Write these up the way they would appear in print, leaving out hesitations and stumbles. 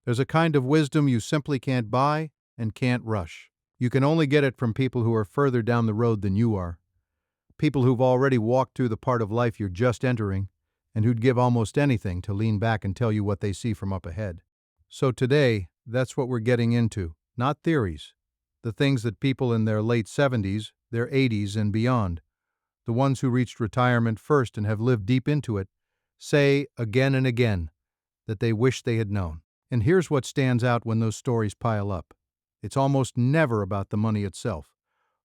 There's a kind of wisdom you simply can't buy and can't rush. You can only get it from people who are further down the road than you are, people who've already walked through the part of life you're just entering, and who'd give almost anything to lean back and tell you what they see from up ahead. So today, that's what we're getting into, not theories. The things that people in their late 70s, their 80s, and beyond, the ones who reached retirement first and have lived deep into it, say again and again that they wish they had known. And here's what stands out when those stories pile up. It's almost never about the money itself.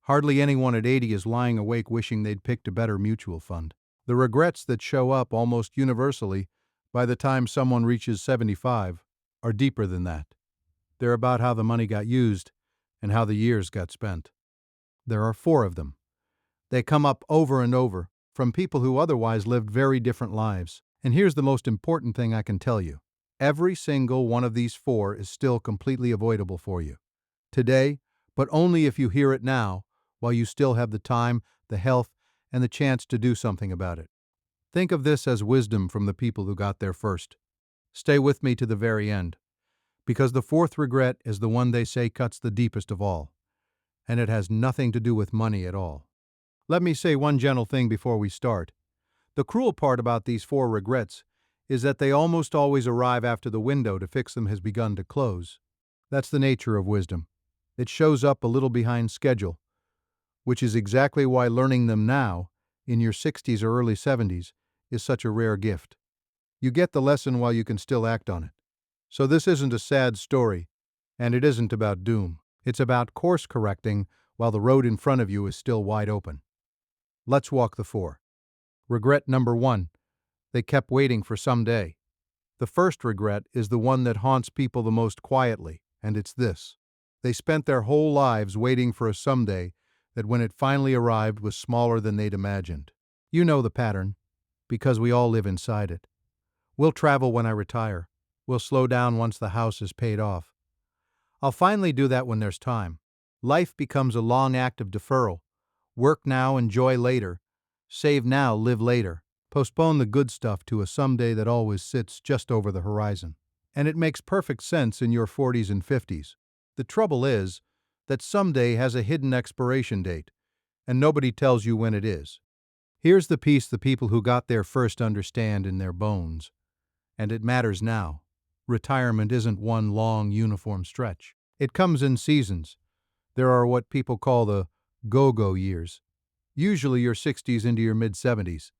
Hardly anyone at 80 is lying awake wishing they'd picked a better mutual fund. The regrets that show up almost universally by the time someone reaches 75 are deeper than that. They're about how the money got used and how the years got spent. There are 4 of them. They come up over and over from people who otherwise lived very different lives. And here's the most important thing I can tell you. Every single one of these 4 is still completely avoidable for you today, but only if you hear it now while you still have the time, the health, and the chance to do something about it. Think of this as wisdom from the people who got there first. Stay with me to the very end, because the 4th regret is the one they say cuts the deepest of all, and it has nothing to do with money at all. Let me say one gentle thing before we start. The cruel part about these 4 regrets is that they almost always arrive after the window to fix them has begun to close. That's the nature of wisdom. It shows up a little behind schedule, which is exactly why learning them now, in your 60s or early 70s, is such a rare gift. You get the lesson while you can still act on it. So this isn't a sad story, and it isn't about doom. It's about course correcting while the road in front of you is still wide open. Let's walk the 4. Regret number 1. They kept waiting for someday. The first regret is the one that haunts people the most quietly, and it's this. They spent their whole lives waiting for a someday that when it finally arrived was smaller than they'd imagined. You know the pattern, because we all live inside it. We'll travel when I retire. We'll slow down once the house is paid off. I'll finally do that when there's time. Life becomes a long act of deferral. Work now, enjoy later. Save now, live later. Postpone the good stuff to a someday that always sits just over the horizon. And it makes perfect sense in your 40s and 50s. The trouble is that someday has a hidden expiration date, and nobody tells you when it is. Here's the piece the people who got there first understand in their bones. And it matters now. Retirement isn't one long, uniform stretch. It comes in seasons. There are what people call the go-go years, usually your 60s into your mid-70s,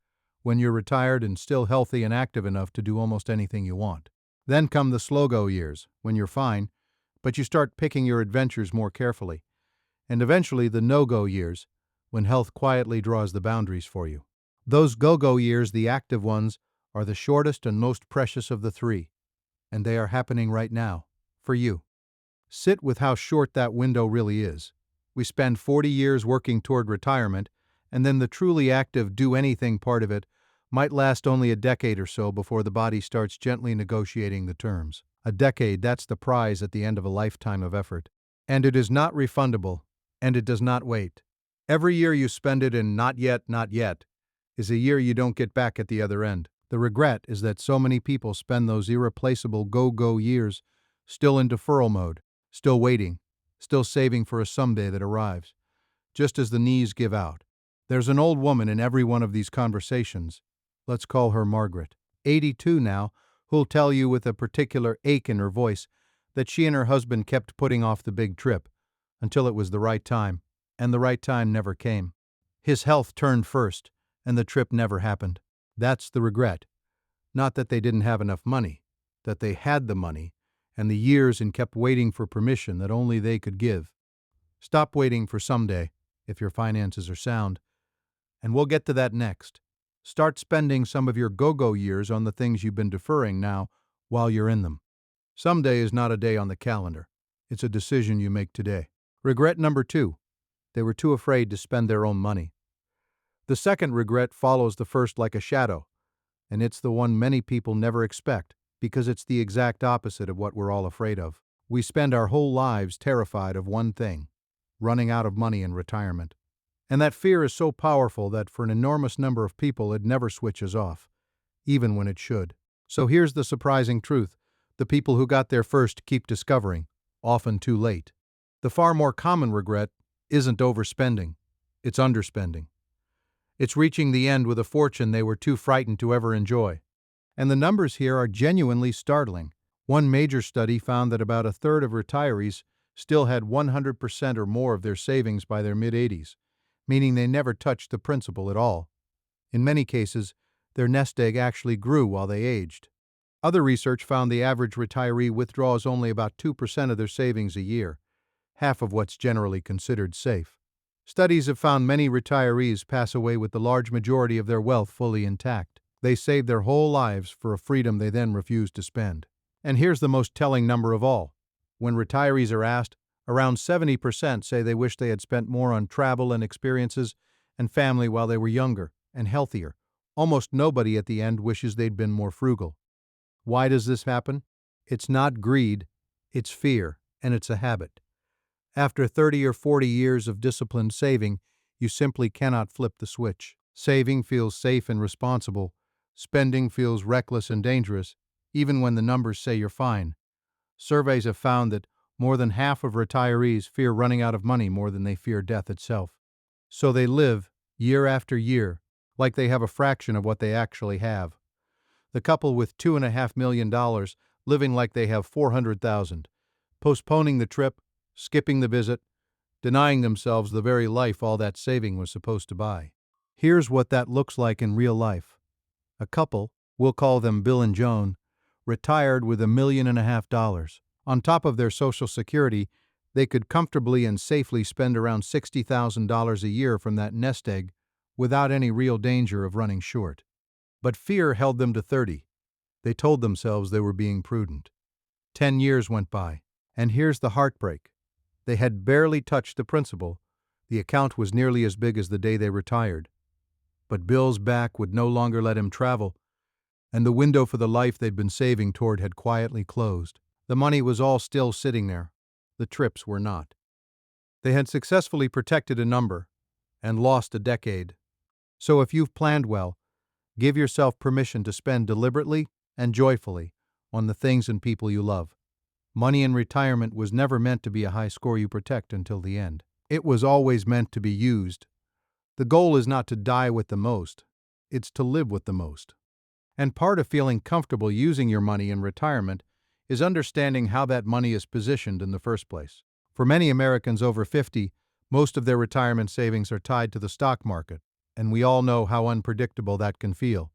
when you're retired and still healthy and active enough to do almost anything you want. Then come the slow-go years, when you're fine, but you start picking your adventures more carefully. And eventually the no-go years, when health quietly draws the boundaries for you. Those go-go years, the active ones, are the shortest and most precious of the 3, and they are happening right now, for you. Sit with how short that window really is. We spend 40 years working toward retirement, and then the truly active do-anything part of it might last only a decade or so before the body starts gently negotiating the terms. A decade, that's the prize at the end of a lifetime of effort. And it is not refundable, and it does not wait. Every year you spend it in not yet, is a year you don't get back at the other end. The regret is that so many people spend those irreplaceable go-go years still in deferral mode, still waiting, still saving for a someday that arrives, just as the knees give out. There's an old woman in every one of these conversations. Let's call her Margaret, 82 now, who'll tell you with a particular ache in her voice that she and her husband kept putting off the big trip until it was the right time, and the right time never came. His health turned first, and the trip never happened. That's the regret. Not that they didn't have enough money, that they had the money and the years and kept waiting for permission that only they could give. Stop waiting for someday, if your finances are sound. And we'll get to that next. Start spending some of your go-go years on the things you've been deferring now while you're in them. Someday is not a day on the calendar. It's a decision you make today. Regret number 2. They were too afraid to spend their own money. The second regret follows the first like a shadow, and it's the one many people never expect because it's the exact opposite of what we're all afraid of. We spend our whole lives terrified of one thing: running out of money in retirement. And that fear is so powerful that for an enormous number of people it never switches off, even when it should. So here's the surprising truth. The people who got there first keep discovering, often too late. The far more common regret isn't overspending, it's underspending. It's reaching the end with a fortune they were too frightened to ever enjoy. And the numbers here are genuinely startling. One major study found that about a third of retirees still had 100% or more of their savings by their mid-80s, meaning they never touched the principal at all. In many cases, their nest egg actually grew while they aged. Other research found the average retiree withdraws only about 2% of their savings a year, half of what's generally considered safe. Studies have found many retirees pass away with the large majority of their wealth fully intact. They saved their whole lives for a freedom they then refused to spend. And here's the most telling number of all. When retirees are asked, around 70% say they wish they had spent more on travel and experiences and family while they were younger and healthier. Almost nobody at the end wishes they'd been more frugal. Why does this happen? It's not greed, it's fear, and it's a habit. After 30 or 40 years of disciplined saving, you simply cannot flip the switch. Saving feels safe and responsible. Spending feels reckless and dangerous, even when the numbers say you're fine. Surveys have found that more than half of retirees fear running out of money more than they fear death itself. So they live, year after year, like they have a fraction of what they actually have. The couple with $2.5 million living like they have 400,000, postponing the trip, skipping the visit, denying themselves the very life all that saving was supposed to buy. Here's what that looks like in real life. A couple, we'll call them Bill and Joan, retired with $1.5 million. On top of their Social Security, they could comfortably and safely spend around $60,000 a year from that nest egg without any real danger of running short. But fear held them to 30. They told themselves they were being prudent. 10 years went by, and here's the heartbreak. They had barely touched the principal. The account was nearly as big as the day they retired. But Bill's back would no longer let him travel, and the window for the life they'd been saving toward had quietly closed. The money was all still sitting there. The trips were not. They had successfully protected a number and lost a decade. So if you've planned well, give yourself permission to spend deliberately and joyfully on the things and people you love. Money in retirement was never meant to be a high score you protect until the end. It was always meant to be used. The goal is not to die with the most, it's to live with the most. And part of feeling comfortable using your money in retirement is understanding how that money is positioned in the first place. For many Americans over 50, most of their retirement savings are tied to the stock market, and we all know how unpredictable that can feel,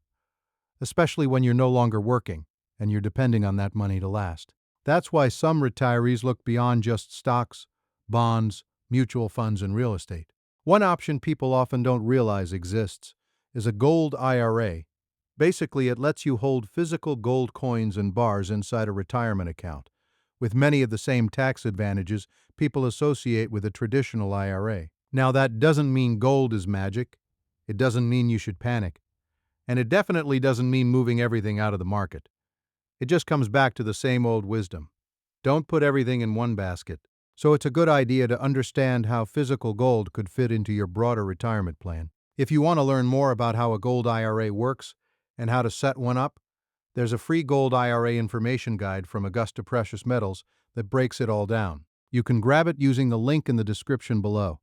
especially when you're no longer working and you're depending on that money to last. That's why some retirees look beyond just stocks, bonds, mutual funds, and real estate. One option people often don't realize exists is a gold IRA. Basically, it lets you hold physical gold coins and bars inside a retirement account, with many of the same tax advantages people associate with a traditional IRA. Now, that doesn't mean gold is magic. It doesn't mean you should panic. And it definitely doesn't mean moving everything out of the market. It just comes back to the same old wisdom. Don't put everything in one basket. So it's a good idea to understand how physical gold could fit into your broader retirement plan. If you want to learn more about how a gold IRA works and how to set one up, there's a free gold IRA information guide from Augusta Precious Metals that breaks it all down. You can grab it using the link in the description below.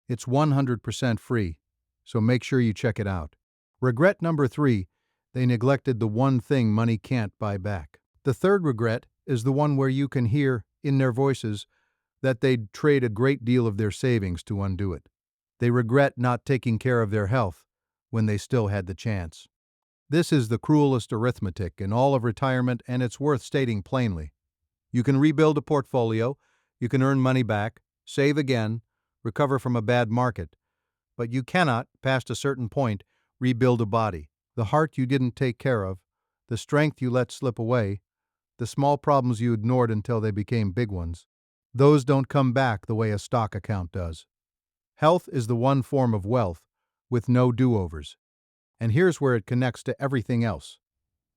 It's 100% free, so make sure you check it out. Regret number 3, they neglected the one thing money can't buy back. The third regret is the one where you can hear, in their voices, that they'd trade a great deal of their savings to undo it. They regret not taking care of their health when they still had the chance. This is the cruelest arithmetic in all of retirement, and it's worth stating plainly. You can rebuild a portfolio, you can earn money back, save again, recover from a bad market, but you cannot, past a certain point, rebuild a body. The heart you didn't take care of, the strength you let slip away, the small problems you ignored until they became big ones. Those don't come back the way a stock account does. Health is the one form of wealth with no do-overs. And here's where it connects to everything else.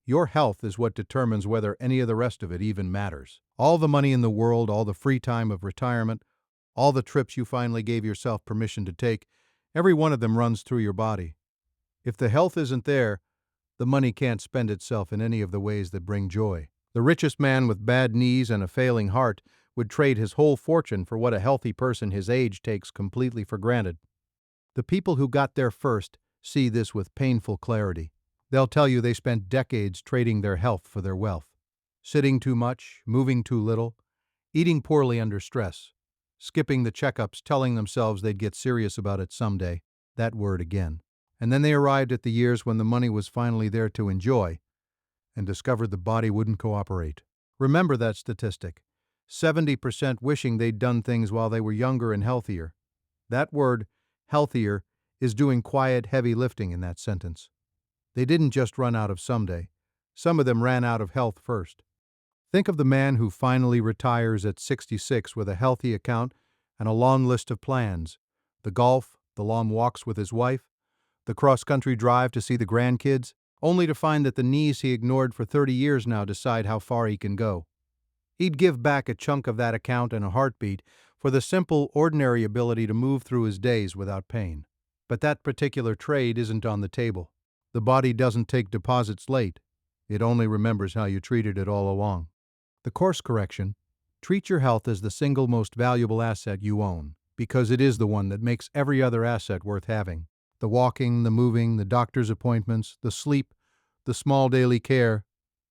Your health is what determines whether any of the rest of it even matters. All the money in the world, all the free time of retirement, all the trips you finally gave yourself permission to take, every one of them runs through your body. If the health isn't there, the money can't spend itself in any of the ways that bring joy. The richest man with bad knees and a failing heart would trade his whole fortune for what a healthy person his age takes completely for granted. The people who got there first see this with painful clarity. They'll tell you they spent decades trading their health for their wealth. Sitting too much, moving too little, eating poorly under stress, skipping the checkups, telling themselves they'd get serious about it someday. That word again. And then they arrived at the years when the money was finally there to enjoy and discovered the body wouldn't cooperate. Remember that statistic. 70% wishing they'd done things while they were younger and healthier. That word, healthier, is doing quiet, heavy lifting in that sentence. They didn't just run out of someday. Some of them ran out of health first. Think of the man who finally retires at 66 with a healthy account and a long list of plans. The golf, the long walks with his wife, the cross-country drive to see the grandkids, only to find that the knees he ignored for 30 years now decide how far he can go. He'd give back a chunk of that account in a heartbeat for the simple, ordinary ability to move through his days without pain. But that particular trade isn't on the table. The body doesn't take deposits late. It only remembers how you treated it all along. The course correction: treat your health as the single most valuable asset you own, because it is the one that makes every other asset worth having. The walking, the moving, the doctor's appointments, the sleep, the small daily care,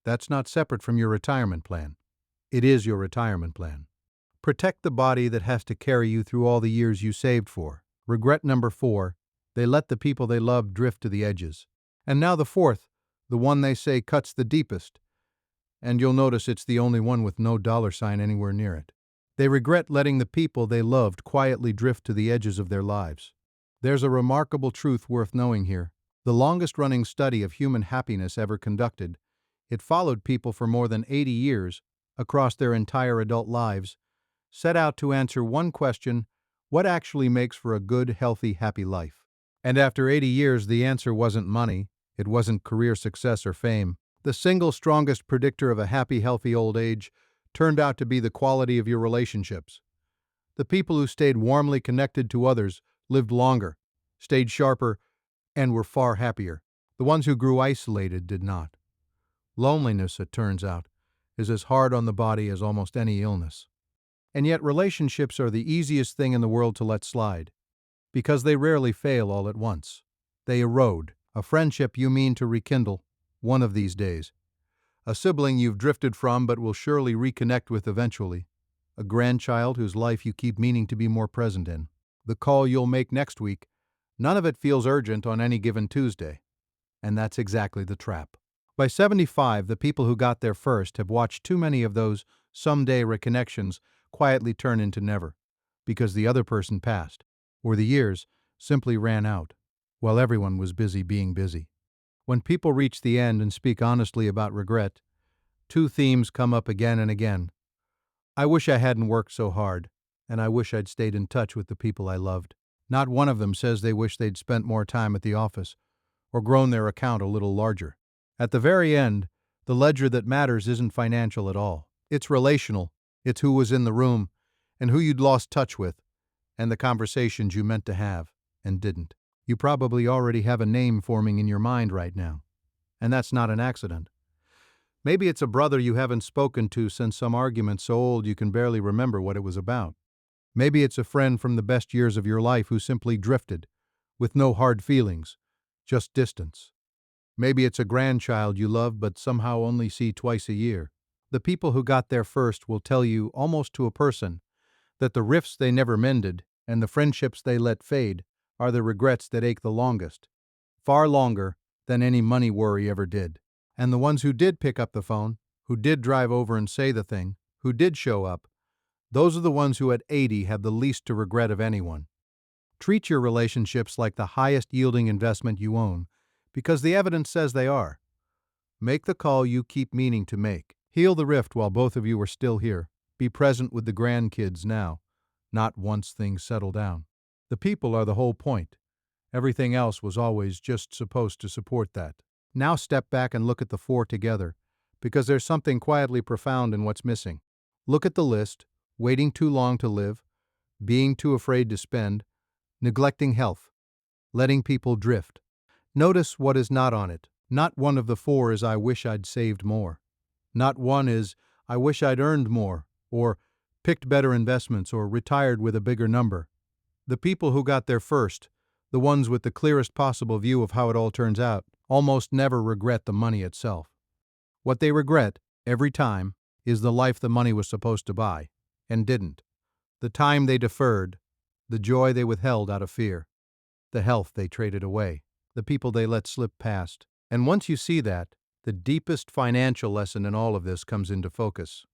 that's not separate from your retirement plan. It is your retirement plan. Protect the body that has to carry you through all the years you saved for. Regret number 4, they let the people they love drift to the edges. And now the fourth, the one they say cuts the deepest. And you'll notice it's the only one with no dollar sign anywhere near it. They regret letting the people they loved quietly drift to the edges of their lives. There's a remarkable truth worth knowing here. The longest-running study of human happiness ever conducted, it followed people for more than 80 years, across their entire adult lives, set out to answer one question: what actually makes for a good, healthy, happy life? And after 80 years, the answer wasn't money, it wasn't career success or fame. The single strongest predictor of a happy, healthy old age turned out to be the quality of your relationships. The people who stayed warmly connected to others lived longer, stayed sharper, and were far happier. The ones who grew isolated did not. Loneliness, it turns out, is as hard on the body as almost any illness. And yet relationships are the easiest thing in the world to let slide, because they rarely fail all at once. They erode. A friendship you mean to rekindle one of these days. A sibling you've drifted from but will surely reconnect with eventually. A grandchild whose life you keep meaning to be more present in. The call you'll make next week, none of it feels urgent on any given Tuesday. And that's exactly the trap. By 75, the people who got there first have watched too many of those someday reconnections quietly turn into never, because the other person passed, or the years simply ran out, while everyone was busy being busy. When people reach the end and speak honestly about regret, two themes come up again and again. I wish I hadn't worked so hard, and I wish I'd stayed in touch with the people I loved. Not one of them says they wish they'd spent more time at the office, or grown their account a little larger. At the very end, the ledger that matters isn't financial at all. It's relational. It's who was in the room, and who you'd lost touch with, and the conversations you meant to have and didn't. You probably already have a name forming in your mind right now, and that's not an accident. Maybe it's a brother you haven't spoken to since some argument so old you can barely remember what it was about. Maybe it's a friend from the best years of your life who simply drifted, with no hard feelings, just distance. Maybe it's a grandchild you love but somehow only see twice a year. The people who got there first will tell you, almost to a person, that the rifts they never mended and the friendships they let fade are the regrets that ache the longest, far longer than any money worry ever did. And the ones who did pick up the phone, who did drive over and say the thing, who did show up, those are the ones who at 80 have the least to regret of anyone. Treat your relationships like the highest yielding investment you own, because the evidence says they are. Make the call you keep meaning to make. Heal the rift while both of you are still here. Be present with the grandkids now, not once things settle down. The people are the whole point. Everything else was always just supposed to support that. Now step back and look at the four together, because there's something quietly profound in what's missing. Look at the list: waiting too long to live, being too afraid to spend, neglecting health, letting people drift. Notice what is not on it. Not one of the four is "I wish I'd saved more." Not one is, I wish I'd earned more, or picked better investments, or retired with a bigger number. The people who got there first, the ones with the clearest possible view of how it all turns out, almost never regret the money itself. What they regret, every time, is the life the money was supposed to buy, and didn't. The time they deferred, the joy they withheld out of fear, the health they traded away, the people they let slip past. And once you see that, the deepest financial lesson in all of this comes into focus.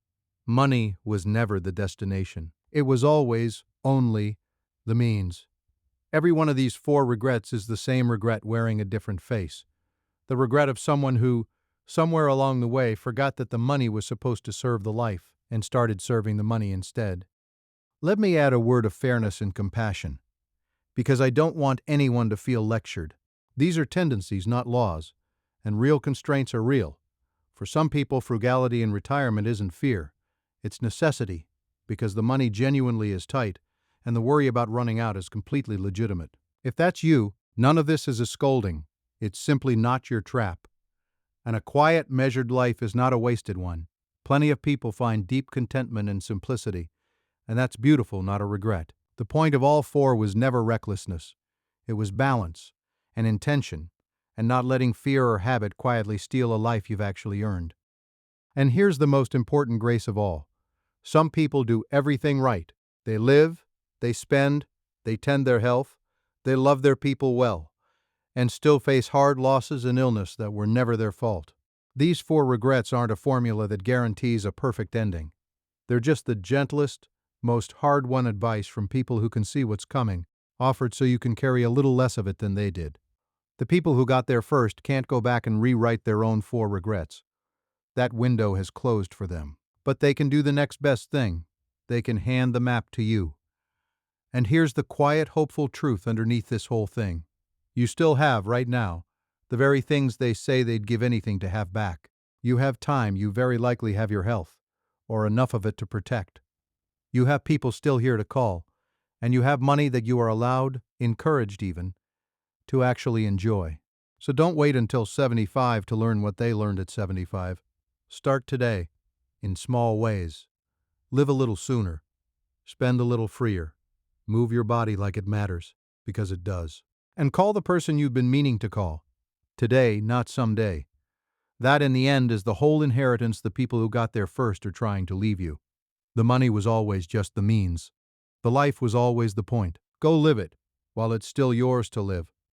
Money was never the destination. It was always only the means. Every one of these four regrets is the same regret wearing a different face. The regret of someone who, somewhere along the way, forgot that the money was supposed to serve the life and started serving the money instead. Let me add a word of fairness and compassion, because I don't want anyone to feel lectured. These are tendencies, not laws, and real constraints are real. For some people, frugality in retirement isn't fear, it's necessity, because the money genuinely is tight, and the worry about running out is completely legitimate. If that's you, none of this is a scolding. It's simply not your trap. And a quiet, measured life is not a wasted one. Plenty of people find deep contentment in simplicity, and that's beautiful, not a regret. The point of all four was never recklessness. It was balance and intention, and not letting fear or habit quietly steal a life you've actually earned. And here's the most important grace of all. Some people do everything right. They live, they spend, they tend their health, they love their people well, and still face hard losses and illness that were never their fault. These four regrets aren't a formula that guarantees a perfect ending. They're just the gentlest, most hard-won advice from people who can see what's coming, offered so you can carry a little less of it than they did. The people who got there first can't go back and rewrite their own four regrets. That window has closed for them. But they can do the next best thing. They can hand the map to you. And here's the quiet, hopeful truth underneath this whole thing. You still have, right now, the very things they say they'd give anything to have back. You have time, you very likely have your health, or enough of it to protect. You have people still here to call, and you have money that you are allowed, encouraged even, to actually enjoy. So don't wait until 75 to learn what they learned at 75. Start today, in small ways. Live a little sooner. Spend a little freer. Move your body like it matters, because it does. And call the person you've been meaning to call. Today, not someday. That, in the end, is the whole inheritance the people who got there first are trying to leave you. The money was always just the means. The life was always the point. Go live it, while it's still yours to live.